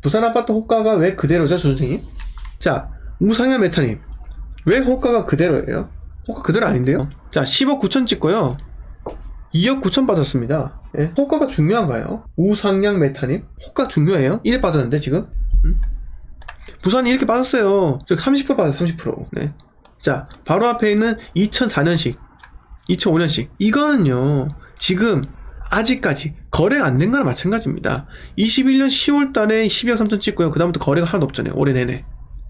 부산 아파트 호가가 왜 그대로죠, 선생님? 자, 우상향 메타님. 왜 호가가 그대로예요? 호가 그대로 아닌데요? 자, 10억 9천 찍고요. 2억 9천 받았습니다. 예? 호가가 중요한가요? 우상향 메타님? 호가 중요해요? 1에 빠졌는데, 지금? 부산이 이렇게 빠졌어요. 30% 빠졌어요, 30%. 네. 자, 바로 앞에 있는 2004년식, 2005년식. 이거는요, 지금, 아직까지 거래가 안 된 거랑 마찬가지입니다. 21년 10월 달에 12억 3천 찍고요. 그다음부터 거래가 하나도 없잖아요. 올해 내내.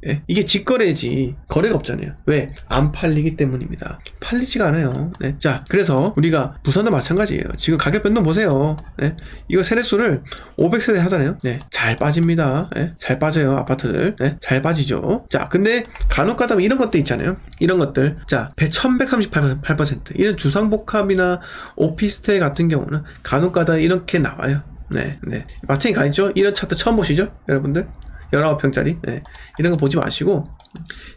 예? 이게 직거래지 거래가 없잖아요. 왜? 안 팔리기 때문입니다. 팔리지가 않아요. 네. 자, 그래서 우리가 부산도 마찬가지예요. 지금 가격 변동 보세요. 네. 이거 세대수를 500세대 하잖아요. 네. 잘 빠집니다. 네. 잘 빠져요, 아파트들. 네. 잘 빠지죠. 자, 근데 간혹 가다 이런 것들 있잖아요. 이런 것들. 자, 1138% 이런 주상복합이나 오피스텔 같은 경우는 간혹 가다 이렇게 나와요. 네. 네. 마트에 가 있죠? 이런 차트 처음 보시죠? 여러분들? 19평짜리 네. 이런 거 보지 마시고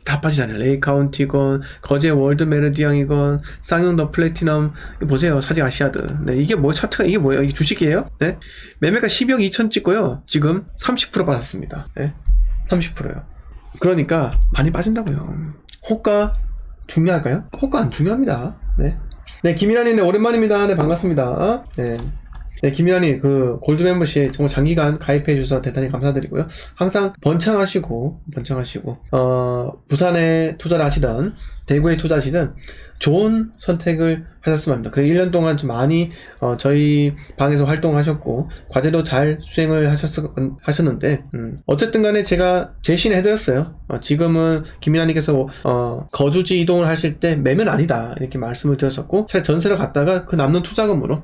다 빠지잖아요. 레이카운티건 거제 월드 메르디앙이건 쌍용 더 플래티넘 보세요. 사직 아시아드. 네, 이게 뭐 차트가 이게 뭐예요? 이게 주식이에요? 네. 매매가 12억 2천 찍고요. 지금 30% 빠졌습니다. 네. 30%요. 그러니까 많이 빠진다고요. 호가 중요할까요? 호가 안 중요합니다. 네. 네, 김일환님 오랜만입니다. 네, 반갑습니다. 네. 네, 김일환님, 골드 멤버십 정말 장기간 가입해 주셔서 대단히 감사드리고요. 항상 번창하시고, 부산에 투자를 하시든, 대구에 투자하시든, 좋은 선택을 하셨으면 합니다. 그래, 1년 동안 좀 많이, 저희 방에서 활동하셨고, 과제도 잘 수행을 하셨는데, 어쨌든 간에 제가 제시는 해드렸어요. 지금은 김일환님께서, 거주지 이동을 하실 때 매매는 아니다. 이렇게 말씀을 드렸었고, 차라리 전세를 갔다가 그 남는 투자금으로,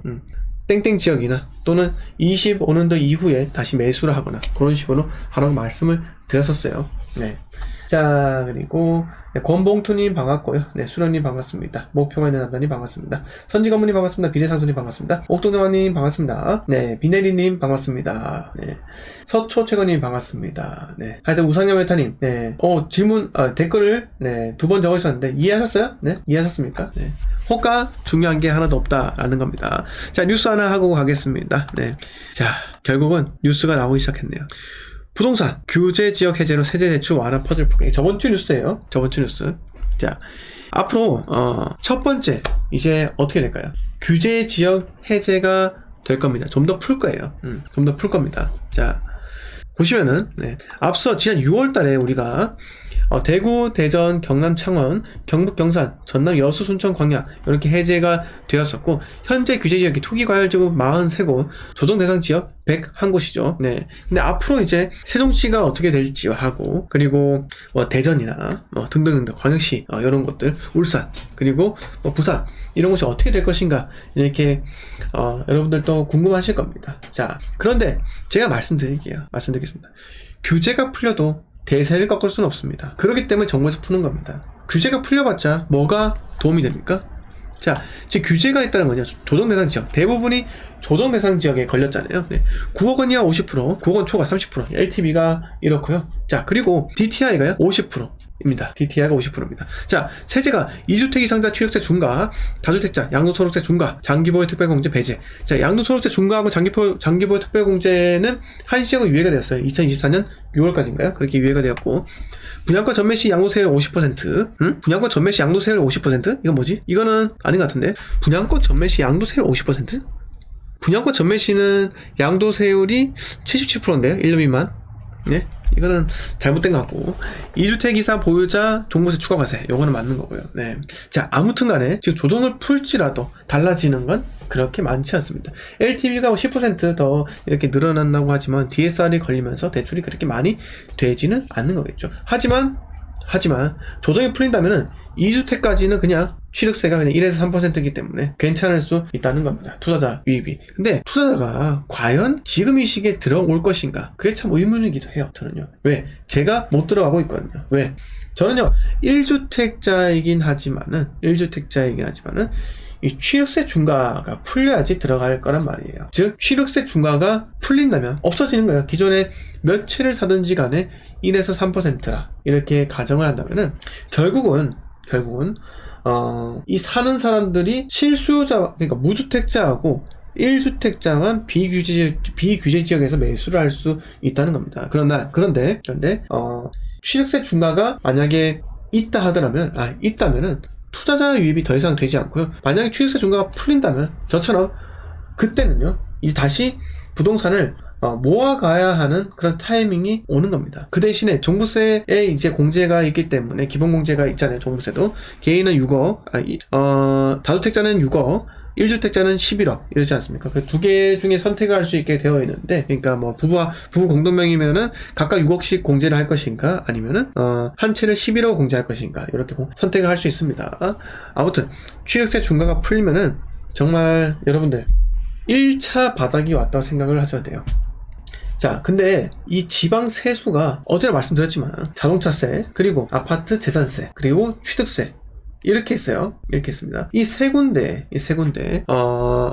땡땡 지역이나 또는 25년도 이후에 다시 매수를 하거나 그런 식으로 하라고 말씀을 드렸었어요. 네. 자, 그리고 권봉투님 반갑고요. 네, 수련님 반갑습니다. 목표가 있는 남자님 반갑습니다. 선지건무님 반갑습니다. 비례상수님 반갑습니다. 옥동대왕님 반갑습니다. 네, 비네리님 반갑습니다. 네, 서초최건님 반갑습니다. 네, 하여튼 우상현 메타님, 네, 질문, 댓글을 네, 2번 적으셨는데 이해하셨어요? 네, 이해하셨습니까? 네. 호가 중요한 게 하나도 없다라는 겁니다. 자, 뉴스 하나 하고 가겠습니다. 네. 자, 결국은 뉴스가 나오기 시작했네요. 부동산 규제 지역 해제로 세제 대출 완화 퍼즐 풀기. 저번 주 뉴스예요. 저번 주 뉴스. 자, 앞으로 첫 번째 이제 어떻게 될까요? 규제 지역 해제가 될 겁니다. 좀 더 풀 거예요. 좀 더 풀 겁니다. 자, 보시면은 네. 앞서 지난 6월 달에 우리가 대구, 대전, 경남, 창원, 경북, 경산, 전남, 여수, 순천, 광양 이렇게 해제가 되었었고 현재 규제 지역이 투기과열지구 43곳, 조정 대상 지역 101곳이죠. 네. 근데 앞으로 이제 세종시가 어떻게 될지 하고 그리고 대전이나 등등등등 광역시 이런 것들, 울산 그리고 부산 이런 곳이 어떻게 될 것인가 이렇게 여러분들도 궁금하실 겁니다. 자, 그런데 제가 말씀드리겠습니다. 규제가 풀려도 대세를 꺾을 수는 없습니다. 그렇기 때문에 정부에서 푸는 겁니다. 규제가 풀려봤자 뭐가 도움이 됩니까? 자, 지금 규제가 있다는 거냐? 조정대상 지역. 대부분이 조정대상 지역에 걸렸잖아요. 네. 9억 원이야 50%, 9억 원 초과 30%, LTV가 이렇고요. 자, 그리고 DTI가요 50%입니다. DTI가 50%입니다. 자, 세제가 2주택 이상자 취득세 중과, 다주택자 양도소득세 중과, 장기보유 특별공제 배제. 자, 양도소득세 중과하고 장기보유 특별공제는 한시적으로 유예가 되었어요. 2024년 6월까지인가요? 그렇게 유예가 되었고, 분양가 전매시 양도세율 50%, 분양가 전매시 양도세율 50%? 이건 뭐지? 이거는 아닌 것 같은데? 분양가 전매시 양도세율 50%? 분양가 전매시는 양도세율이 77%인데요? 1년 미만. 네? 이거는 잘못된 것 같고, 2주택 이상 보유자 종부세 추가 과세, 요거는 맞는 거고요. 네. 자, 아무튼 간에 지금 조정을 풀지라도 달라지는 건 그렇게 많지 않습니다. LTV가 10% 이렇게 늘어난다고 하지만 DSR이 걸리면서 대출이 그렇게 많이 되지는 않는 거겠죠. 하지만 조정이 풀린다면은 2주택까지는 그냥 취득세가 그냥 1에서 3%이기 때문에 괜찮을 수 있다는 겁니다. 투자자 유입이. 근데 투자자가 과연 지금 이 시기에 들어올 것인가? 그게 참 의문이기도 해요. 저는요. 왜? 제가 못 들어가고 있거든요. 왜? 저는요 1주택자이긴 하지만은 이 취득세 중과가 풀려야지 들어갈 거란 말이에요. 즉 취득세 중과가 풀린다면 없어지는 거예요. 기존에 몇 채를 사든지 간에 1에서 3%라 이렇게 가정을 한다면은 결국은 이 사는 사람들이 실수요자, 그러니까 무주택자하고 1주택자만 비규제 지역에서 매수를 할 수 있다는 겁니다. 그런데 취득세 중과가 만약에 있다면은 투자자 유입이 더 이상 되지 않고요. 만약에 취득세 중과가 풀린다면 저처럼 그때는요, 이제 다시 부동산을 모아가야 하는 그런 타이밍이 오는 겁니다. 그 대신에 종부세에 이제 공제가 있기 때문에, 기본 공제가 있잖아요. 종부세도. 개인은 6억, 다주택자는 6억, 1주택자는 11억 이러지 않습니까? 그 두 개 중에 선택을 할 수 있게 되어 있는데, 그러니까 뭐 부부 공동명의면은 각각 6억씩 공제를 할 것인가, 아니면은 한 채를 11억 공제할 것인가, 이렇게 선택을 할 수 있습니다. 아무튼 취득세 중과가 풀리면은 정말 여러분들 1차 바닥이 왔다고 생각을 하셔야 돼요. 자, 근데 이 지방 세수가 어제도 말씀드렸지만 자동차세, 그리고 아파트 재산세, 그리고 취득세, 이렇게 있어요. 이렇게 있습니다. 이 세 군데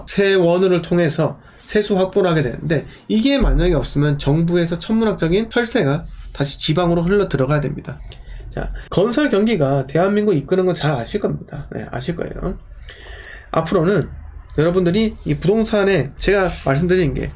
세원을 통해서 세수 확보를 하게 되는데, 이게 만약에 없으면 정부에서 천문학적인 혈세가 다시 지방으로 흘러 들어가야 됩니다. 자, 건설 경기가 대한민국 이끄는 건 잘 아실 겁니다. 네, 아실 거예요. 앞으로는 여러분들이 이 부동산에, 제가 말씀드린 게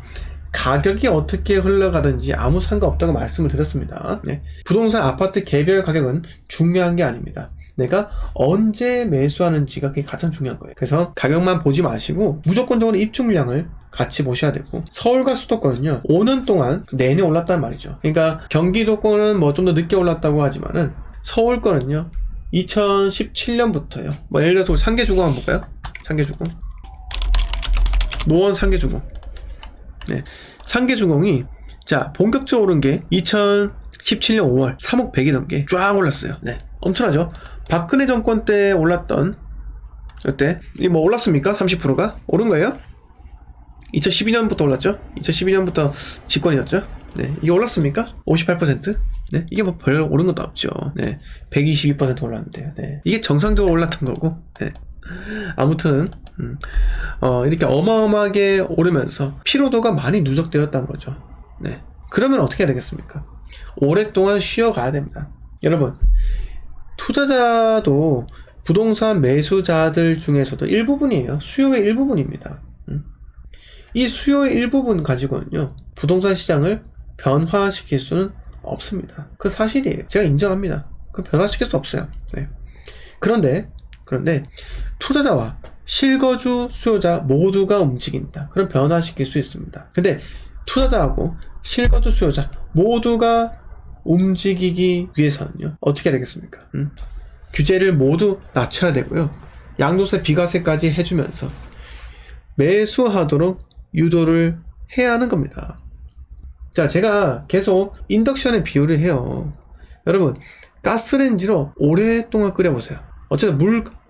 가격이 어떻게 흘러가든지 아무 상관없다고 말씀을 드렸습니다. 네. 부동산 아파트 개별 가격은 중요한 게 아닙니다. 내가 언제 매수하는지가 그게 가장 중요한 거예요. 그래서 가격만 보지 마시고 무조건적으로 입주 물량을 같이 보셔야 되고, 서울과 수도권은요 5년 동안 내내 올랐단 말이죠. 그러니까 경기도권은 뭐 좀 더 늦게 올랐다고 하지만은 서울권은요 2017년부터요, 뭐 예를 들어서 상계주공 한번 볼까요? 상계주공, 노원 상계주공. 네, 상계주공이 자 본격적으로 오른 게 2017년 5월 3억 100이 넘게 쫙 올랐어요. 네, 엄청나죠? 박근혜 정권 때 올랐던, 그때 이 뭐 올랐습니까? 30%가 오른 거예요? 2012년부터 올랐죠? 2012년부터 집권이었죠? 네, 이게 올랐습니까? 58%? 네, 이게 뭐 별 오른 것도 없죠. 네, 122% 올랐는데요. 네, 이게 정상적으로 올랐던 거고. 네. 아무튼 이렇게 어마어마하게 오르면서 피로도가 많이 누적되었다는 거죠. 네. 그러면 어떻게 해야 되겠습니까? 오랫동안 쉬어가야 됩니다. 여러분, 투자자도 부동산 매수자들 중에서도 일부분이에요. 수요의 일부분입니다. 이 수요의 일부분 가지고는요 부동산 시장을 변화시킬 수는 없습니다. 그 사실이에요. 제가 인정합니다. 그 변화시킬 수 없어요. 네. 그런데 투자자와 실거주 수요자 모두가 움직인다. 그럼 변화시킬 수 있습니다. 근데 투자자하고 실거주 수요자 모두가 움직이기 위해서는요 어떻게 해야 되겠습니까? 규제를 모두 낮춰야 되고요, 양도세 비과세까지 해주면서 매수하도록 유도를 해야 하는 겁니다. 자, 제가 계속 인덕션의 비유를 해요. 여러분, 가스레인지로 오랫동안 끓여보세요. 어쨌든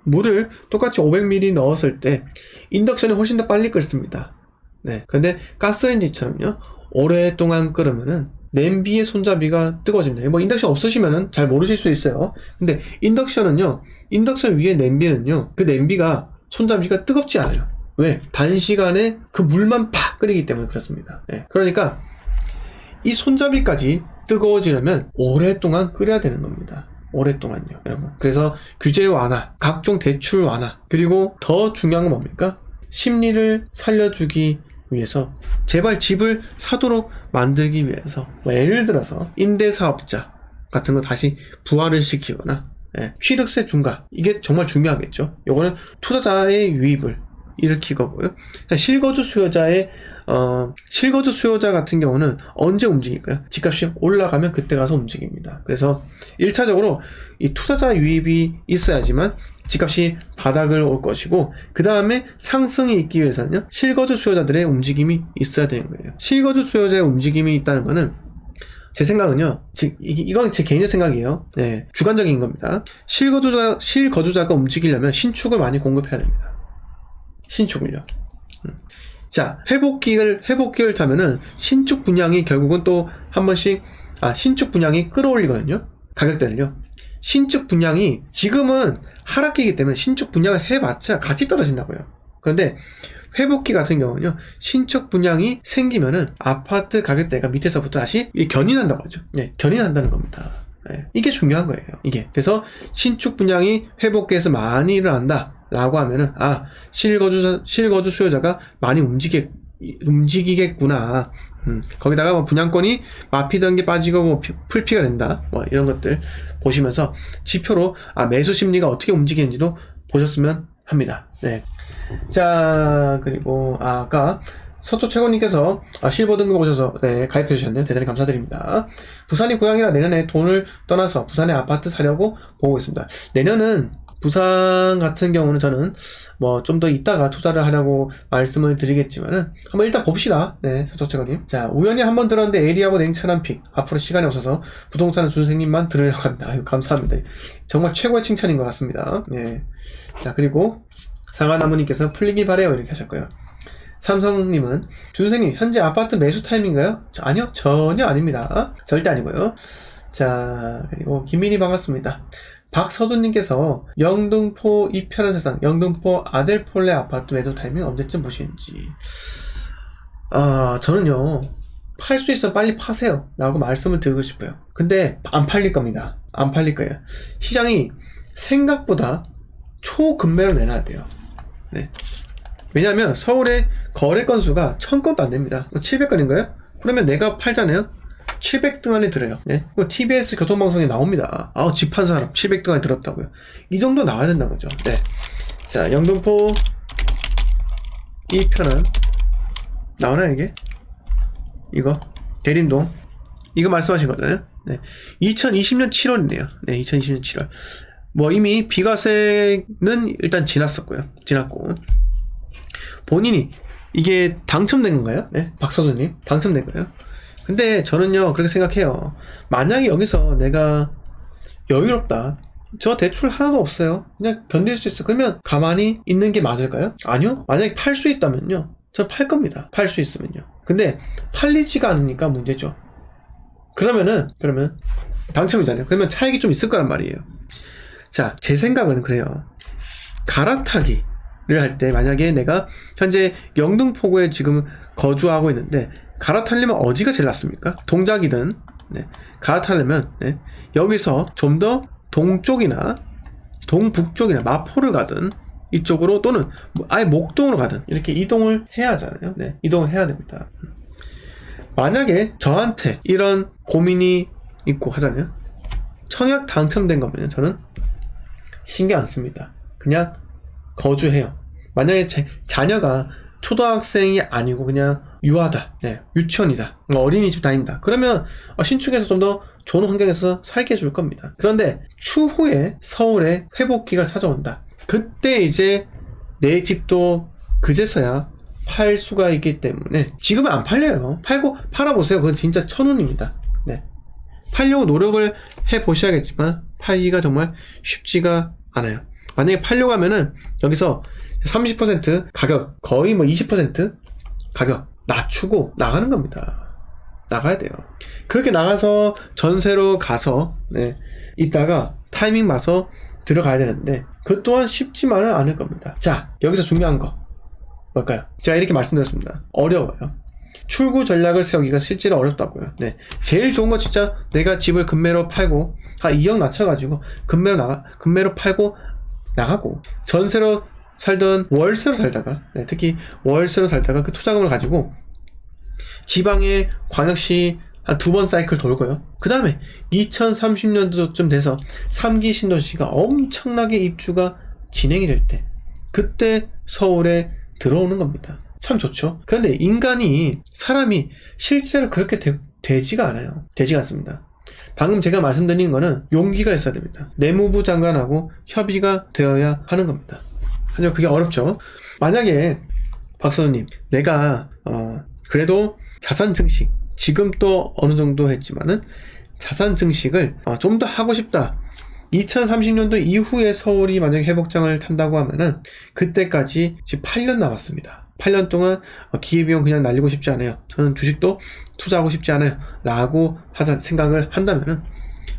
물을 똑같이 500ml 넣었을 때 인덕션이 훨씬 더 빨리 끓습니다. 네. 그런데 가스레인지처럼요 오랫동안 끓으면은 냄비의 손잡이가 뜨거워집니다. 뭐 인덕션 없으시면은 잘 모르실 수 있어요. 근데 인덕션 위에 냄비는요, 그 냄비가 손잡이가 뜨겁지 않아요. 왜? 단시간에 그 물만 팍 끓이기 때문에 그렇습니다. 네. 그러니까 이 손잡이까지 뜨거워지려면 오랫동안 끓여야 되는 겁니다. 오랫동안요, 여러분. 그래서 규제 완화, 각종 대출 완화, 그리고 더 중요한 건 뭡니까? 심리를 살려주기 위해서 제발 집을 사도록 만들기 위해서, 뭐 예를 들어서 임대사업자 같은 거 다시 부활을 시키거나, 취득세 중과, 이게 정말 중요하겠죠. 요거는 투자자의 유입을 일으키고요. 실거주 수요자 같은 경우는 언제 움직일까요? 집값이 올라가면 그때 가서 움직입니다. 그래서 1차적으로 이 투자자 유입이 있어야지만 집값이 바닥을 올 것이고, 그 다음에 상승이 있기 위해서는요 실거주 수요자들의 움직임이 있어야 되는 거예요. 실거주 수요자의 움직임이 있다는 거는, 제 생각은요, 이건 제 개인의 생각이에요. 네, 주관적인 겁니다. 실거주자가 움직이려면 신축을 많이 공급해야 됩니다. 신축을요. 자, 회복기를 타면은 신축 분양이 결국은 또 한 번씩, 신축 분양이 끌어올리거든요. 가격대를요. 신축 분양이 지금은 하락기이기 때문에 신축 분양을 해봤자 같이 떨어진다고요. 그런데 회복기 같은 경우는요, 신축 분양이 생기면은 아파트 가격대가 밑에서부터 다시 견인한다고 하죠. 네, 견인한다는 겁니다. 네, 이게 중요한 거예요. 이게. 그래서 신축 분양이 회복기에서 많이 일어난다. 라고 하면은, 실거주 수요자가 많이 움직이겠구나. 거기다가 뭐 분양권이 마피던 게 빠지고 뭐 풀피가 된다. 뭐 이런 것들 보시면서 지표로 매수 심리가 어떻게 움직이는지도 보셨으면 합니다. 네. 자, 그리고 아까 서초 최고님께서 실버 등급 오셔서 가입해 주셨네요. 대단히 감사드립니다. 부산이 고향이라 내년에 돈을 떠나서 부산에 아파트 사려고 보고 있습니다. 내년은 부산 같은 경우는 저는 뭐 좀 더 이따가 투자를 하려고 말씀을 드리겠지만은 한번 일단 봅시다. 네, 서초 최고님. 자, 우연히 한번 들었는데 에리하고 냉철한 픽. 앞으로 시간이 없어서 부동산은 준생님만 들으려고 합니다. 아유, 감사합니다. 정말 최고의 칭찬인 것 같습니다. 네. 자, 그리고 사과나무님께서 풀리길 바래요 이렇게 하셨고요. 삼성님은 준생님 현재 아파트 매수 타임인가요? 아니요, 전혀 아닙니다. 절대 아니고요. 자, 그리고 김민희 반갑습니다. 박서두님께서 영등포 이편한 세상 영등포 아델폴레 아파트 매도 타이밍 언제쯤 보시는지. 저는요, 팔 수 있으면 빨리 파세요 라고 말씀을 드리고 싶어요. 근데 안 팔릴 겁니다. 안 팔릴 거예요. 시장이 생각보다 초급매로 내놔야 돼요. 네. 왜냐하면 서울의 거래 건수가 1000건도 안 됩니다. 700건인가요? 그러면 내가 팔잖아요? 700등 안에 들어요. 네? TBS 교통방송에 나옵니다. 집 한 사람 700등 안에 들었다고요. 이 정도 나와야 된다는 거죠. 네. 자, 영등포 이 편은 나오나요 이게? 이거 대림동 이거 말씀하신 거잖아요. 네. 2020년 7월이네요. 네, 2020년 7월. 뭐 이미 비과세는 일단 지났고 본인이 이게 당첨된 건가요? 네, 박서준님 당첨된 거예요. 근데 저는요 그렇게 생각해요. 만약에 여기서 내가 여유롭다, 저 대출 하나도 없어요, 그냥 견딜 수 있어, 그러면 가만히 있는 게 맞을까요? 아니요. 만약에 팔 수 있다면요, 저 팔 겁니다. 팔 수 있으면요. 근데 팔리지가 않으니까 문제죠. 그러면 당첨이잖아요. 그러면 차익이 좀 있을 거란 말이에요. 자, 제 생각은 그래요. 갈아타기를 할 때 만약에 내가 현재 영등포구에 지금 거주하고 있는데 갈아타려면 어디가 제일 낫습니까? 동작이든, 네. 갈아타려면 여기서 좀 더 동쪽이나 동북쪽이나 마포를 가든 이쪽으로, 또는 아예 목동으로 가든 이렇게 이동을 해야 하잖아요. 네. 이동을 해야 됩니다. 만약에 저한테 이런 고민이 있고 하잖아요. 청약 당첨된 거면 저는 신경 안 씁니다. 그냥 거주해요. 만약에 제 자녀가 초등학생이 아니고 그냥 유아다, 네, 유치원이다, 어린이집 다닌다, 그러면 신축해서 좀 더 좋은 환경에서 살게 해줄 겁니다. 그런데 추후에 서울에 회복기가 찾아온다. 그때 이제 내 집도 그제서야 팔 수가 있기 때문에 지금은 안 팔려요. 팔아보세요. 그건 진짜 천운입니다. 네. 팔려고 노력을 해보셔야겠지만 팔기가 정말 쉽지가 않아요. 만약에 팔려고 하면은 여기서 30% 가격, 거의 뭐 20% 가격 낮추고 나가는 겁니다. 나가야 돼요. 그렇게 나가서 전세로 가서 있다가 타이밍 봐서 들어가야 되는데 그 또한 쉽지만은 않을 겁니다. 자, 여기서 중요한 거 뭘까요? 제가 이렇게 말씀드렸습니다. 어려워요. 출구 전략을 세우기가 실제로 어렵다고요. 네. 제일 좋은 거 진짜 내가 집을 금매로 팔고 2억 낮춰가지고 금매로 팔고 나가고, 전세로 살던 월세로 살다가, 특히 월세로 살다가 그 투자금을 가지고 지방의 광역시 한 2번 사이클 돌고요. 그 다음에 2030년도쯤 돼서 3기 신도시가 엄청나게 입주가 진행이 될 때 그때 서울에 들어오는 겁니다. 참 좋죠. 그런데 사람이 실제로 그렇게 되지가 않아요. 되지가 않습니다. 방금 제가 말씀드린 거는 용기가 있어야 됩니다. 내무부 장관하고 협의가 되어야 하는 겁니다. 하지만 그게 어렵죠. 만약에 박선우님, 내가 그래도 자산 증식, 지금 또 어느 정도 했지만은 자산 증식을 좀 더 하고 싶다. 2030년도 이후에 서울이 만약에 회복장을 탄다고 하면은 그때까지 지금 8년 남았습니다. 8년 동안 기회비용 그냥 날리고 싶지 않아요. 저는 주식도 투자하고 싶지 않아요 라고 생각을 한다면은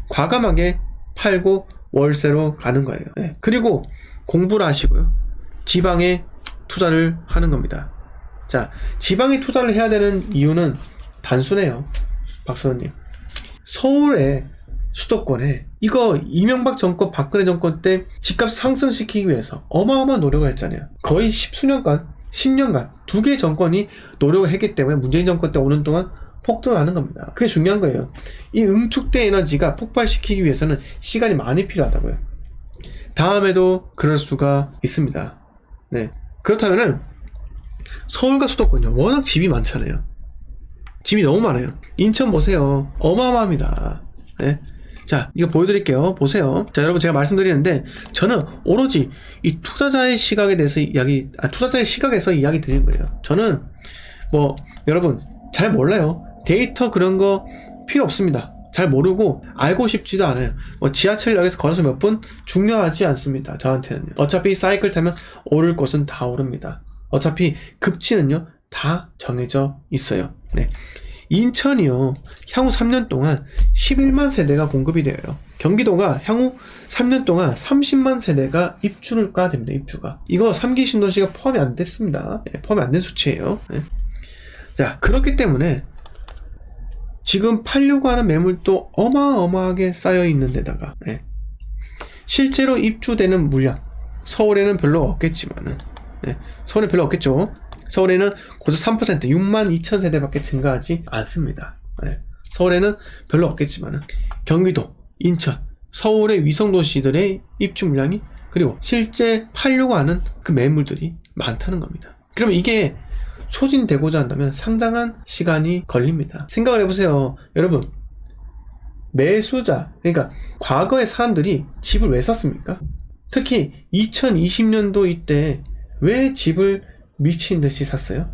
과감하게 팔고 월세로 가는 거예요. 네. 그리고 공부를 하시고요, 지방에 투자를 하는 겁니다. 자, 지방에 투자를 해야 되는 이유는 단순해요. 박선우님, 서울에 수도권에 이거 이명박 정권, 박근혜 정권 때 집값 상승시키기 위해서 어마어마한 노력을 했잖아요. 거의 10년간 두 개의 정권이 노력을 했기 때문에 문재인 정권 때 오는 동안 폭등을 하는 겁니다. 그게 중요한 거예요. 이 응축된 에너지가 폭발시키기 위해서는 시간이 많이 필요하다고요. 다음에도 그럴 수가 있습니다. 네. 그렇다면은 서울과 수도권요, 워낙 집이 많잖아요. 집이 너무 많아요. 인천 보세요. 어마어마합니다. 네. 자, 이거 보여드릴게요. 보세요. 자, 여러분, 제가 말씀드리는데 저는 오로지 이 투자자의 시각에 대해서 투자자의 시각에서 이야기 드리는 거예요. 저는 뭐 여러분 잘 몰라요. 데이터 그런 거 필요 없습니다. 잘 모르고 알고 싶지도 않아요. 뭐 지하철역에서 걸어서 몇 분 중요하지 않습니다. 저한테는요. 어차피 사이클 타면 오를 곳은 다 오릅니다. 어차피 급치는요 다 정해져 있어요. 네. 인천이요, 향후 3년 동안 11만 세대가 공급이 되어요. 경기도가 향후 3년 동안 30만 세대가 입주가 됩니다. 입주가. 이거 3기 신도시가 포함이 안 됐습니다. 네, 포함이 안 된 수치예요. 네. 자, 그렇기 때문에 지금 팔려고 하는 매물도 어마어마하게 쌓여 있는 데다가, 네, 실제로 입주되는 물량, 서울에는 별로 없겠지만은, 네, 서울에 별로 없겠죠. 서울에는 고작 3%, 6만 2천 세대밖에 증가하지 않습니다. 네. 서울에는 별로 없겠지만은 경기도, 인천, 서울의 위성도시들의 입주 물량이, 그리고 실제 팔려고 하는 그 매물들이 많다는 겁니다. 그럼 이게 소진되고자 한다면 상당한 시간이 걸립니다. 생각을 해보세요. 여러분, 매수자, 그러니까 과거의 사람들이 집을 왜 샀습니까? 특히 2020년도 이때 왜 집을 미친 듯이 샀어요?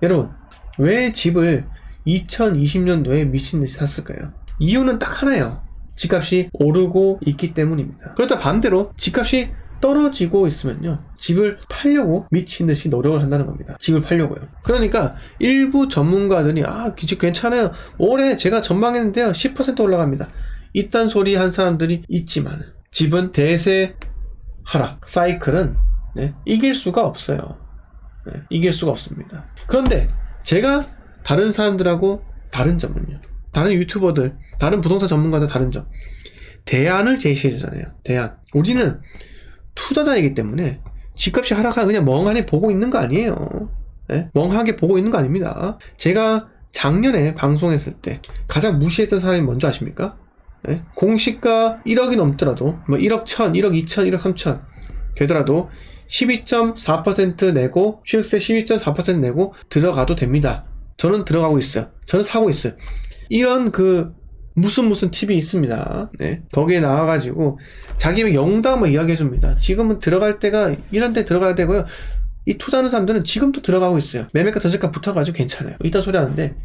여러분, 왜 집을 2020년도에 미친 듯이 샀을까요? 이유는 딱 하나예요. 집값이 오르고 있기 때문입니다. 그렇다 반대로 집값이 떨어지고 있으면요, 집을 팔려고 미친 듯이 노력을 한다는 겁니다. 집을 팔려고요. 그러니까 일부 전문가들이 집 괜찮아요, 올해 제가 전망했는데요 10% 올라갑니다, 이딴 소리 한 사람들이 있지만 집은 대세 하락 사이클은, 네, 이길 수가 없어요. 네, 이길 수가 없습니다. 그런데 제가 다른 사람들하고 다른 점은요, 다른 유튜버들, 다른 부동산 전문가들 다른 점, 대안을 제시해 주잖아요. 대안. 우리는 투자자이기 때문에 집값이 하락하면 그냥 멍하니 보고 있는 거 아니에요. 네? 멍하게 보고 있는 거 아닙니다. 제가 작년에 방송했을 때 가장 무시했던 사람이 뭔지 아십니까? 네? 공시가 1억이 넘더라도, 뭐 1억 1000, 1억 2000, 1억 3000 되더라도 12.4% 내고, 취득세 12.4% 내고 들어가도 됩니다. 저는 들어가고 있어요. 저는 사고 있어요. 이런 무슨 팁이 있습니다. 네. 거기에 나와가지고 자기 영담을 이야기해줍니다. 지금은 들어갈 때가 이런 데 들어가야 되고요, 이 투자하는 사람들은 지금도 들어가고 있어요. 매매가 저저가 붙어가지고 괜찮아요, 이딴 소리 하는데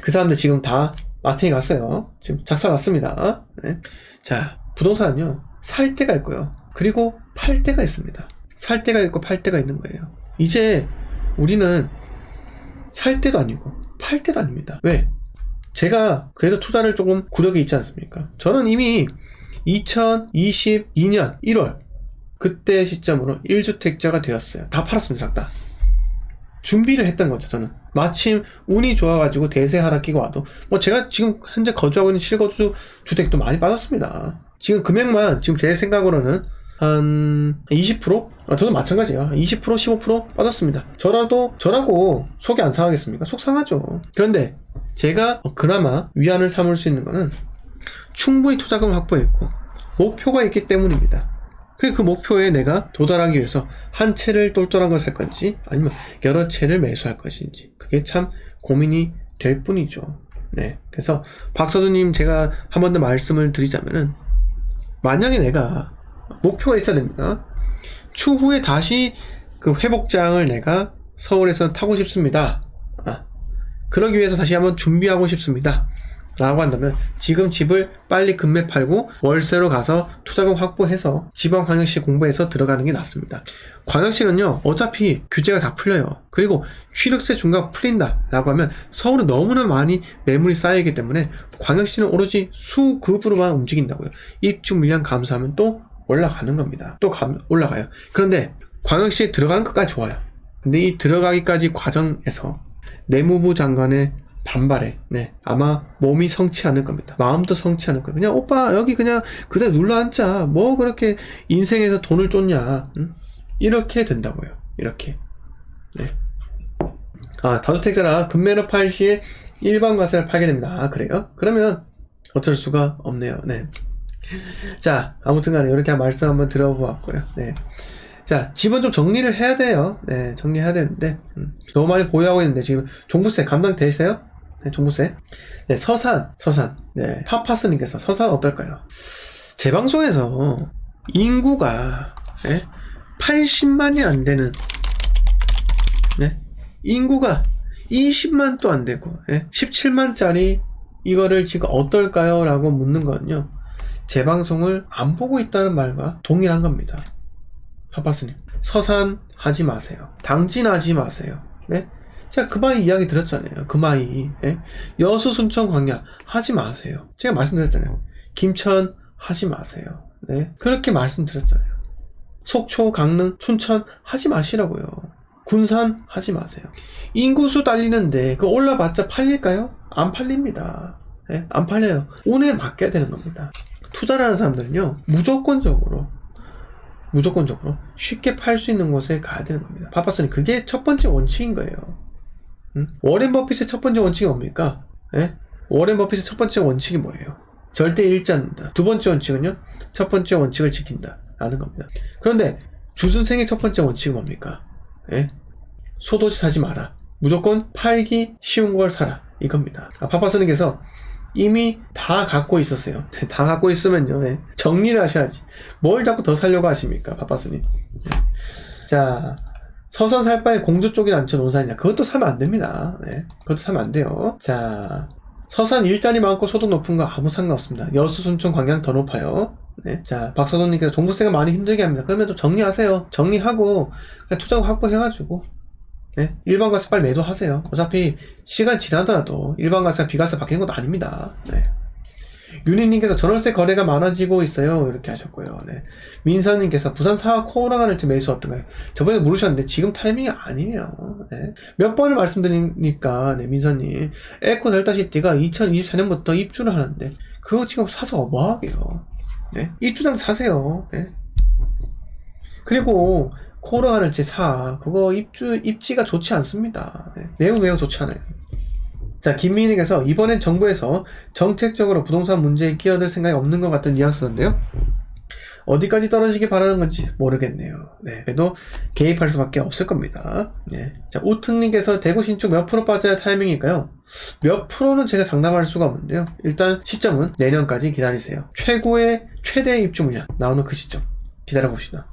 그 사람들 지금 다 마트에 갔어요. 지금 작살 났습니다. 네. 자, 부동산은요, 살 때가 있고요, 그리고 팔 때가 있습니다. 살 때가 있고 팔 때가 있는 거예요. 이제 우리는 살 때도 아니고 팔 때도 아닙니다. 왜? 제가 그래도 투자를 조금 구력이 있지 않습니까? 저는 이미 2022년 1월 그때 시점으로 1주택자가 되었어요. 다 팔았습니다. 싹 다. 준비를 했던 거죠. 저는 마침 운이 좋아가지고 대세 하락기가 와도, 뭐 제가 지금 현재 거주하고 있는 실거주 주택도 많이 빠졌습니다. 지금 금액만 지금 제 생각으로는 한 20%? 저도 마찬가지예요. 20%, 15% 빠졌습니다. 저라고 속이 안 상하겠습니까? 속 상하죠. 그런데 제가 그나마 위안을 삼을 수 있는 거는 충분히 투자금을 확보했고 목표가 있기 때문입니다. 그 목표에 내가 도달하기 위해서 한 채를 똘똘한 걸 살 건지 아니면 여러 채를 매수할 것인지, 그게 참 고민이 될 뿐이죠. 네. 그래서 박서준님, 제가 한 번 더 말씀을 드리자면은, 만약에 내가 목표가 있어야 됩니다. 추후에 다시 그 회복장을 내가 서울에서 타고 싶습니다. 그러기 위해서 다시 한번 준비하고 싶습니다. 라고 한다면 지금 집을 빨리 급매 팔고 월세로 가서 투자금 확보해서 지방광역시 공부해서 들어가는 게 낫습니다. 광역시는요, 어차피 규제가 다 풀려요. 그리고 취득세 중과가 풀린다 라고 하면 서울은 너무나 많이 매물이 쌓이기 때문에 광역시는 오로지 수급으로만 움직인다고요. 입주 물량 감소하면 또 올라가는 겁니다. 또 올라가요. 그런데 광역시에 들어가는 것까지 좋아요. 근데 이 들어가기까지 과정에서 내무부 장관의 반발해. 네. 아마 몸이 성치 않을 겁니다. 마음도 성치 않을 거예요. 그냥 오빠 여기 그냥 그대로 눌러 앉자. 뭐 그렇게 인생에서 돈을 쫓냐. 응? 이렇게 된다고요. 이렇게. 네. 다주택자라 금매로 팔 시에 일반 과세를 팔게 됩니다. 그래요? 그러면 어쩔 수가 없네요. 네. 자, 아무튼 간에 이렇게 말씀 한번 들어보았고요. 네. 자, 집은 좀 정리를 해야 돼요. 네, 정리해야 되는데, 너무 많이 보유하고 있는데, 지금 종부세 감당되세요? 네, 종부세. 네, 서산. 네, 타파스님께서 서산 어떨까요? 제 방송에서 인구가, 네, 80만이 안 되는, 네, 인구가 20만도 안 되고, 네, 17만짜리 이거를 지금 어떨까요? 라고 묻는 거는요, 제 방송을 안 보고 있다는 말과 동일한 겁니다. 타파스님, 서산 하지 마세요. 당진하지 마세요. 네? 제가 금아이 이야기 들었잖아요. 금아이. 네? 여수, 순천, 광야 하지 마세요. 제가 말씀드렸잖아요. 김천 하지 마세요. 네? 그렇게 말씀드렸잖아요. 속초, 강릉, 춘천 하지 마시라고요. 군산 하지 마세요. 인구수 딸리는데 그 올라봤자 팔릴까요? 안 팔립니다. 네? 안 팔려요. 운에 맡겨야 되는 겁니다. 투자를 하는 사람들은요, 무조건적으로 쉽게 팔 수 있는 곳에 가야 되는 겁니다. 파파스님, 그게 첫 번째 원칙인 거예요. 워렌 버핏의 첫 번째 원칙이 뭡니까? 예? 워렌 버핏의 첫 번째 원칙이 뭐예요? 절대 잃지 않는다. 두 번째 원칙은요, 첫 번째 원칙을 지킨다 라는 겁니다. 그런데 주순생의 첫 번째 원칙은 뭡니까? 예? 소도지 사지 마라. 무조건 팔기 쉬운 걸 사라, 이겁니다. 파파스님께서 이미 다 갖고 있었어요. 다 갖고 있으면요, 네, 정리를 하셔야지. 뭘 자꾸 더 살려고 하십니까, 파파스님. 네. 자, 서산 살 바에 공주 쪽이나 안천 논산이냐, 그것도 사면 안 됩니다. 네, 그것도 사면 안 돼요. 자, 서산 일자리 많고 소득 높은 거 아무 상관없습니다. 여수, 순천, 광양 더 높아요. 네. 자, 박서돈님께서 종부세가 많이 힘들게 합니다. 그러면 또 정리하세요. 정리하고 그냥 투자 확보해가지고, 네? 일반과세 빨리 매도하세요. 어차피 시간 지나더라도 일반과세가 비과세 바뀌는 것도 아닙니다. 네. 윤희님께서 전월세 거래가 많아지고 있어요. 이렇게 하셨고요. 네. 민서님께서 부산 사와 코오라가를 매수 어떤가요? 저번에 물으셨는데 지금 타이밍이 아니에요. 네. 몇 번을 말씀드리니까, 네, 민서님, 에코 델타 시티가 2024년부터 입주를 하는데 그거 지금 사서 뭐하게요? 네. 입주장 사세요. 네. 그리고 코로나를 그거 입지가 좋지 않습니다. 네. 매우 좋지 않아요. 자, 김민희께서 이번엔 정부에서 정책적으로 부동산 문제에 끼어들 생각이 없는 것 같은 뉘앙스인데요. 어디까지 떨어지길 바라는 건지 모르겠네요. 네. 그래도 개입할 수밖에 없을 겁니다. 네. 자, 우특님께서 대구 신축 몇 프로 빠져야 타이밍일까요? 몇 프로는 제가 장담할 수가 없는데요. 일단 시점은 내년까지 기다리세요. 최대 입주 물량 나오는 그 시점 기다려봅시다.